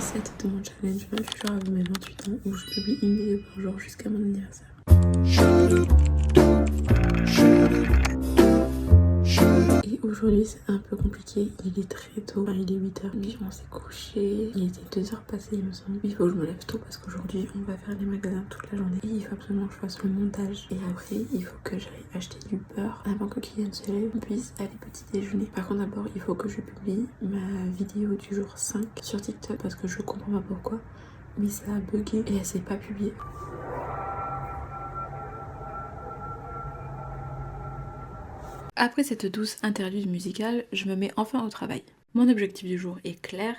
7 de mon challenge 28 jours avant mes 28 ans où je publie une vidéo par jour jusqu'à mon anniversaire. Et aujourd'hui c'est un peu compliqué, il est très tôt, enfin, il est 8h30, on s'est couché, il était 2h passées il me semble. Il faut que je me lève tôt parce qu'aujourd'hui on va faire les magasins toute la journée et il faut absolument que je fasse le montage. Et après il faut que j'aille acheter du beurre avant que Kylian se lève, on puisse aller petit déjeuner. Par contre d'abord il faut que je publie ma vidéo du jour 5 sur TikTok parce que je comprends pas pourquoi, mais ça a bugué et elle s'est pas publiée. Après cette douce interlude musicale, je me mets enfin au travail. Mon objectif du jour est clair,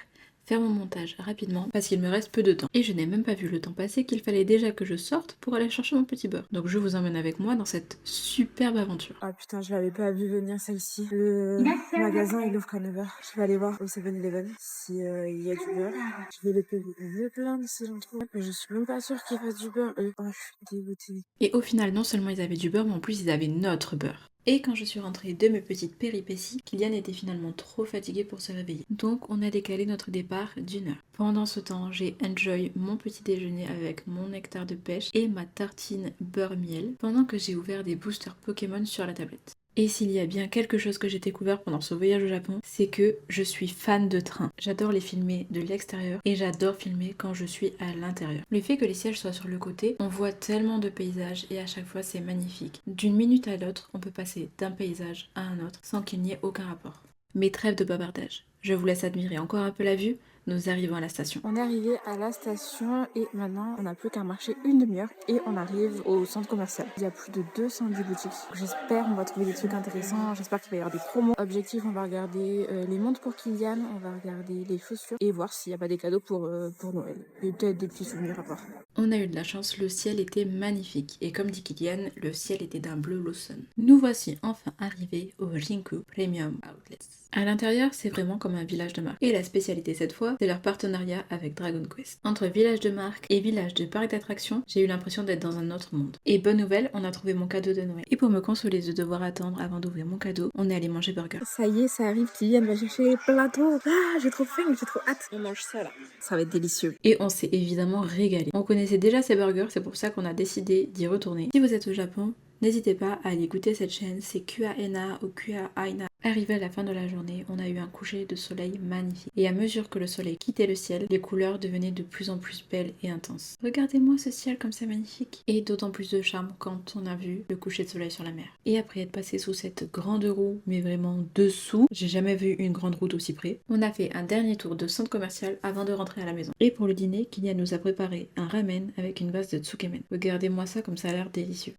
faire mon montage rapidement parce qu'il me reste peu de temps. Et je n'ai même pas vu le temps passer qu'il fallait déjà que je sorte pour aller chercher mon petit beurre. Donc je vous emmène avec moi dans cette superbe aventure. Ah putain, je l'avais pas vu venir celle-ci. Le magasin il ouvre à 9h. Je vais aller voir au 7-Eleven si il y a du beurre. Je vais le plaindre si j'en trouve. Mais je suis même pas sûre qu'ils fassent du beurre eux. Oh, je suis dégoûtée. Et au final, non seulement ils avaient du beurre, mais en plus ils avaient notre beurre. Et quand je suis rentrée de mes petites péripéties, Kylian était finalement trop fatigué pour se réveiller. Donc on a décalé notre départ d'1 heure. Pendant ce temps, j'ai enjoy mon petit déjeuner avec mon nectar de pêche et ma tartine beurre miel, pendant que j'ai ouvert des boosters Pokémon sur la tablette. Et s'il y a bien quelque chose que j'ai découvert pendant ce voyage au Japon, c'est que je suis fan de trains. J'adore les filmer de l'extérieur et j'adore filmer quand je suis à l'intérieur. Le fait que les sièges soient sur le côté, on voit tellement de paysages et à chaque fois c'est magnifique. D'une minute à l'autre, on peut passer d'un paysage à un autre sans qu'il n'y ait aucun rapport. Mais trêve de bavardage. Je vous laisse admirer encore un peu la vue. Nous arrivons à la station. On est arrivé à la station et maintenant on n'a plus qu'à marcher une demi-heure et on arrive au centre commercial. Il y a plus de 210 boutiques. J'espère on va trouver des trucs intéressants, j'espère qu'il va y avoir des promos. Objectif, on va regarder les montres pour Kylian, on va regarder les chaussures et voir s'il n'y a pas des cadeaux pour Noël. Et peut-être des petits souvenirs à part. On a eu de la chance, le ciel était magnifique et comme dit Kylian, le ciel était d'un bleu Lawson. Nous voici enfin arrivés au Rinku Premium Outlets. À l'intérieur, c'est vraiment comme un village de marque. Et la spécialité cette fois, c'est leur partenariat avec Dragon Quest. Entre village de marque et village de parc d'attractions, j'ai eu l'impression d'être dans un autre monde. Et bonne nouvelle, on a trouvé mon cadeau de Noël. Et pour me consoler de devoir attendre avant d'ouvrir mon cadeau, on est allé manger burger. Ça y est, ça arrive, Kylian va chercher les plateaux. Ah, j'ai trop faim, j'ai trop hâte. On mange ça là. Ça va être délicieux. Et on s'est évidemment régalé. On connaissait déjà ces burgers, c'est pour ça qu'on a décidé d'y retourner. Si vous êtes au Japon, n'hésitez pas à aller goûter cette chaîne, c'est QANA ou QAINA. Arrivé à la fin de la journée, on a eu un coucher de soleil magnifique. Et à mesure que le soleil quittait le ciel, les couleurs devenaient de plus en plus belles et intenses. Regardez-moi ce ciel comme c'est magnifique. Et d'autant plus de charme quand on a vu le coucher de soleil sur la mer. Et après être passé sous cette grande roue, mais vraiment dessous, j'ai jamais vu une grande route aussi près, on a fait un dernier tour de centre commercial avant de rentrer à la maison. Et pour le dîner, Kylian nous a préparé un ramen avec une base de tsukemen. Regardez-moi ça comme ça a l'air délicieux.